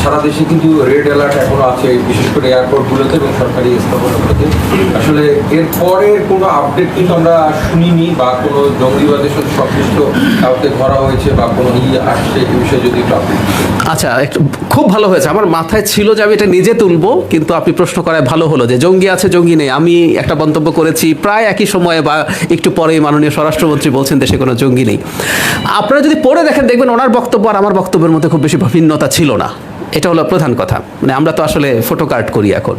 সারা দেশে কিন্তু red alert এখনো আছে, বিশেষ করে এয়ারপোর্টগুলোতে এবং সরকারি স্থাপনাগুলোতে। আসলে এর পরের কোনো আপডেট কিন্তু আমরা শুনিনি, বা কোনো জঙ্গিবাদের সাথে সংশ্লিষ্ট কাউকে ধরা হয়েছে বা কোনো আসছে এই বিষয়ে যদি একটু আপডেট। আচ্ছা, একটু খুব ভালো হয়েছে, আমার মাথায় ছিল যে আমি এটা নিজে তুলবো, কিন্তু আপনি প্রশ্ন করায় ভালো হলো যে জঙ্গি আছে জঙ্গি নেই। আমি একটা মন্তব্য করেছি প্রায় একই সময়ে বা একটু পরেই মাননীয় স্বরাষ্ট্রমন্ত্রী বলছেন দেশে কোনো জঙ্গি নেই। আপনারা যদি পড়ে দেখেন দেখবেন ওনার বক্তব্য আর আমার বক্তব্যের মধ্যে খুব বেশি ভিন্নতা ছিল না। এটা হলো প্রধান কথা। মানে আমরা তো আসলে ফটো কার্ড করি এখন।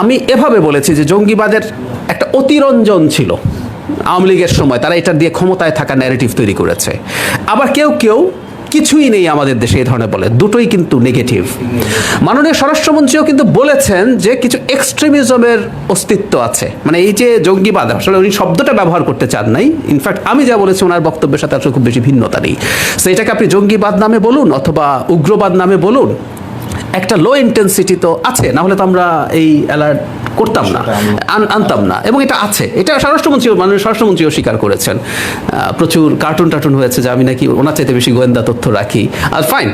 আমি এভাবে বলেছি যে জঙ্গিবাদের একটা অতিরঞ্জন ছিল আওয়ামী লীগের সময়, তারা এটা দিয়ে ক্ষমতায় থাকা ন্যারেটিভ তৈরি করেছে। আবার কেউ কেউ কিছুই নেই আমাদের দেশে এই ধরনের বলে, দুটোই কিন্তু নেগেটিভ। মাননীয় স্বরাষ্ট্রমন্ত্রীও কিন্তু বলেছেন যে কিছু এক্সট্রিমিজমের অস্তিত্ব আছে, মানে এই যে জঙ্গিবাদ, আসলে উনি শব্দটা ব্যবহার করতে চান নাই। ইনফ্যাক্ট আমি যা বলেছি ওনার বক্তব্যের সাথে আসলে খুব বেশি ভিন্নতা নেই। সো এটাকে আপনি জঙ্গিবাদ নামে বলুন অথবা উগ্রবাদ নামে বলুন, একটা লো ইন্টেন্সিটি তো আছে, না হলে তো আমরা এই অ্যালার্ট করতাম না, আনতাম না। এবং এটা আছে, এটা স্বরাষ্ট্রমন্ত্রী মাননীয় স্বরাষ্ট্রমন্ত্রীও স্বীকার করেছেন। প্রচুর কার্টুন টার্টুন হয়েছে যে আমি নাকি ওনার চাইতে বেশি গোয়েন্দা তথ্য রাখি। আর ফাইন,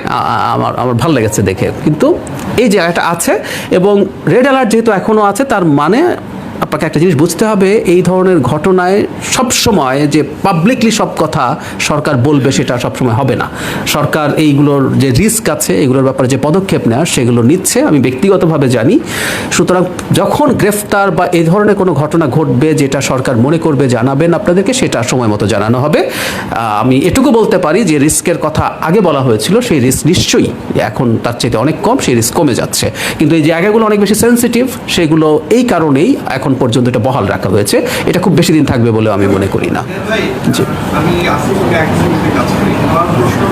আমার ভালো লেগেছে দেখে। কিন্তু এই জায়গাটা আছে, এবং রেড অ্যালার্ট যেহেতু এখনও আছে, তার মানে আপনাকে একটা জিনিস বুঝতে হবে, এই ধরনের ঘটনায় সবসময় যে পাবলিকলি সব কথা সরকার বলবে সেটা সবসময় হবে না। সরকার এইগুলোর যে রিস্ক আছে, এগুলোর ব্যাপারে যে পদক্ষেপ নেওয়ার সেগুলো নিচ্ছে, আমি ব্যক্তিগতভাবে জানি। সুতরাং যখন গ্রেফতার বা এই ধরনের কোনো ঘটনা ঘটবে যেটা সরকার মনে করবে জানাবেন আপনাদেরকে, সেটা সময় মতো জানানো হবে। আমি এটুকু বলতে পারি যে রিস্কের কথা আগে বলা হয়েছিল, সেই রিস্ক নিশ্চয়ই এখন তার চাইতে অনেক কম, সেই রিস্ক কমে যাচ্ছে। কিন্তু এই জায়গাগুলো অনেক বেশি সেন্সিটিভ, সেগুলো এই কারণেই এখন পর্যন্ত এটা বহাল রাখা হয়েছে। এটা খুব বেশি দিন থাকবে বলে আমি মনে করি না। জি।